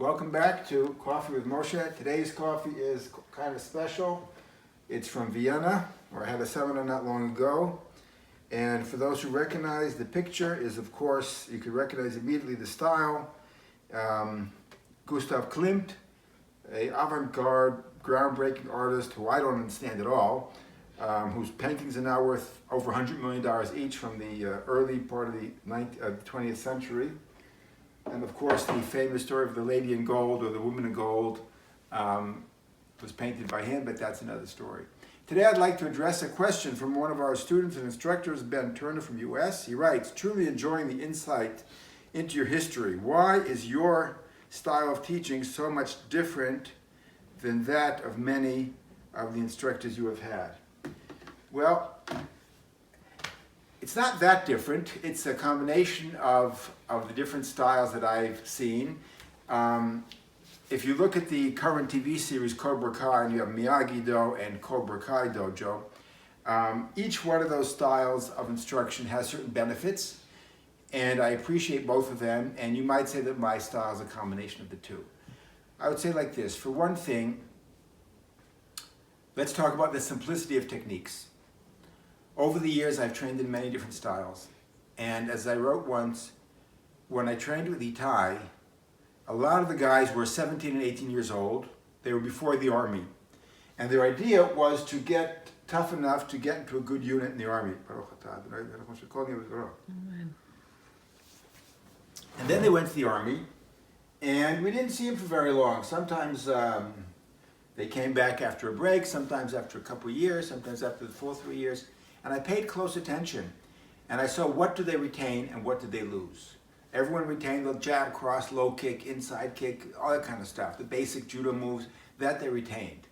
Welcome back to Coffee with Moshe. Today's coffee is kind of special. It's from Vienna, where I had a seminar not long ago. And for those who recognize, the picture is, of course, you can recognize immediately the style. Gustav Klimt, a avant-garde, groundbreaking artist who I don't understand at all, whose paintings are now worth over $100 million each from the early part of the 20th century. And of course, the famous story of the lady in gold or the woman in gold was painted by him, but that's another story. Today, I'd like to address a question from one of our students and instructors, Ben Turner from US. He writes, truly enjoying the insight into your history. Why is your style of teaching so much different than that of many of the instructors you have had? Well, it's not that different. It's a combination of the different styles that I've seen. If you look at the current TV series Cobra Kai, and you have Miyagi-Do and Cobra Kai Dojo, each one of those styles of instruction has certain benefits, and I appreciate both of them, and you might say that my style is a combination of the two. I would say like this. For one thing, let's talk about the simplicity of techniques. Over the years, I've trained in many different styles. And as I wrote once, when I trained with Itai, a lot of the guys were 17 and 18 years old. They were before the Army. And their idea was to get tough enough to get into a good unit in the Army. And then they went to the Army, and we didn't see them for very long. Sometimes they came back after a break, sometimes after a couple of years, sometimes after the full 3 years. And I paid close attention, and I saw what did they retain and what did they lose. Everyone retained the jab, cross, low kick, inside kick, all that kind of stuff, the basic judo moves, that they retained.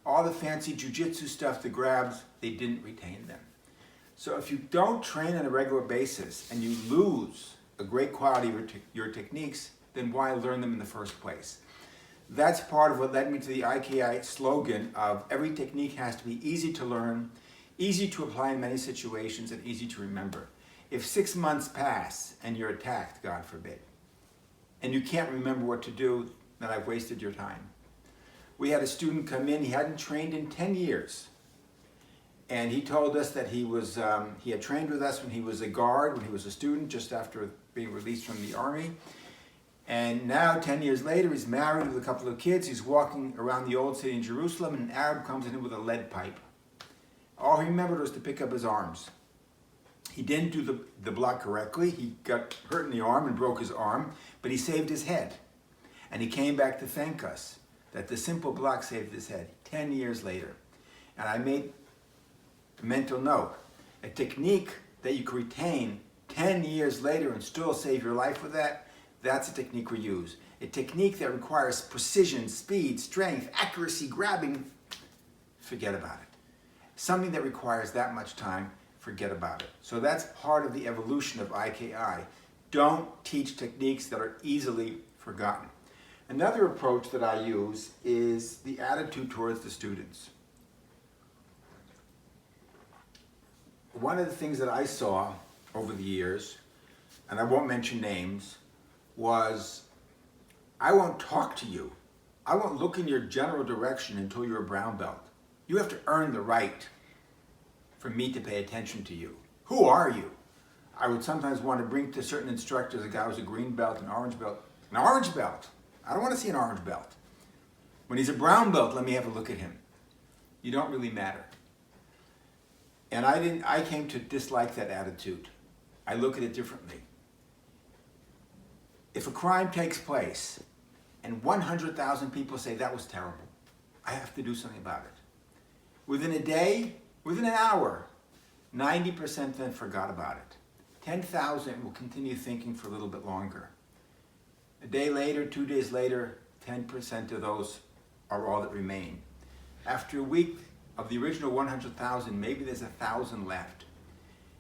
All the fancy Ju-Jitsu stuff, the grabs, they didn't retain them. So if you don't train on a regular basis and you lose a great quality of your techniques, then why learn them in the first place? That's part of what led me to the IKI slogan of every technique has to be easy to learn, easy to apply in many situations, and easy to remember. If 6 months pass and you're attacked, God forbid, and you can't remember what to do, then I've wasted your time. We had a student come in, he hadn't trained in 10 years. And he told us that he had trained with us when he was a guard, when he was a student, just after being released from the Army. And now, 10 years later, he's married with a couple of kids. He's walking around the old city in Jerusalem, and an Arab comes in with a lead pipe. All he remembered was to pick up his arms. He didn't do the block correctly. He got hurt in the arm and broke his arm, but he saved his head. And he came back to thank us that the simple block saved his head 10 years later. And I made a mental note. A technique that you can retain 10 years later and still save your life with that, that's a technique we use. A technique that requires precision, speed, strength, accuracy, grabbing, forget about it. Something that requires that much time, forget about it. So that's part of the evolution of IKI. Don't teach techniques that are easily forgotten. Another approach that I use is the attitude towards the students. One of the things that I saw over the years, and I won't mention names, was I won't talk to you. I won't look in your general direction until you're a brown belt. You have to earn the right for me to pay attention to you. Who are you? I would sometimes want to bring to certain instructors a guy who's a green belt, an orange belt. An orange belt? I don't want to see an orange belt. When he's a brown belt, let me have a look at him. You don't really matter. And I came to dislike that attitude. I look at it differently. If a crime takes place and 100,000 people say that was terrible, I have to do something about it. Within a day, within an hour, 90% then forgot about it. 10,000 will continue thinking for a little bit longer. A day later, 2 days later, 10% of those are all that remain. After a week of the original 100,000, maybe there's 1,000 left.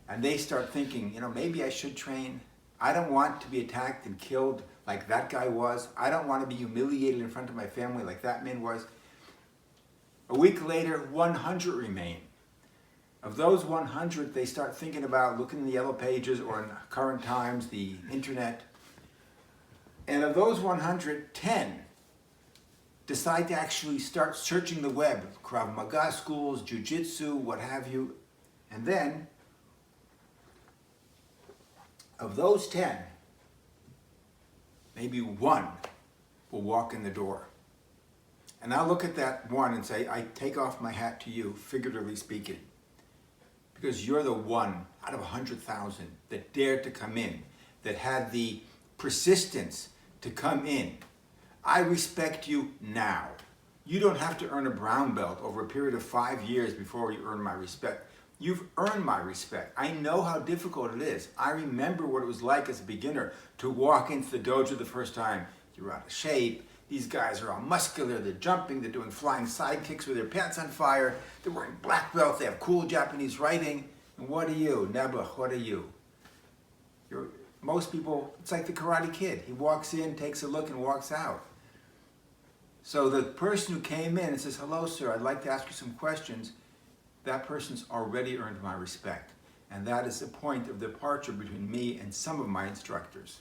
And they start thinking, maybe I should train. I don't want to be attacked and killed like that guy was. I don't want to be humiliated in front of my family like that man was. A week later, 100 remain. Of those 100, they start thinking about looking in the yellow pages or in current times, the internet. And of those 110, decide to actually start searching the web, Krav Maga schools, Ju-Jitsu, what have you. And then, of those 10, maybe one will walk in the door. And I'll look at that one and say, I take off my hat to you, figuratively speaking, because you're the one out of 100,000 that dared to come in, that had the persistence to come in. I respect you now. You don't have to earn a brown belt over a period of 5 years before you earn my respect. You've earned my respect. I know how difficult it is. I remember what it was like as a beginner to walk into the dojo the first time. You're out of shape. These guys are all muscular. They're jumping. They're doing flying side kicks with their pants on fire. They're wearing black belts. They have cool Japanese writing. And what are you? Nebuch, what are you? Most people, it's like the Karate Kid. He walks in, takes a look, and walks out. So the person who came in and says, hello, sir, I'd like to ask you some questions, that person's already earned my respect. And that is the point of departure between me and some of my instructors.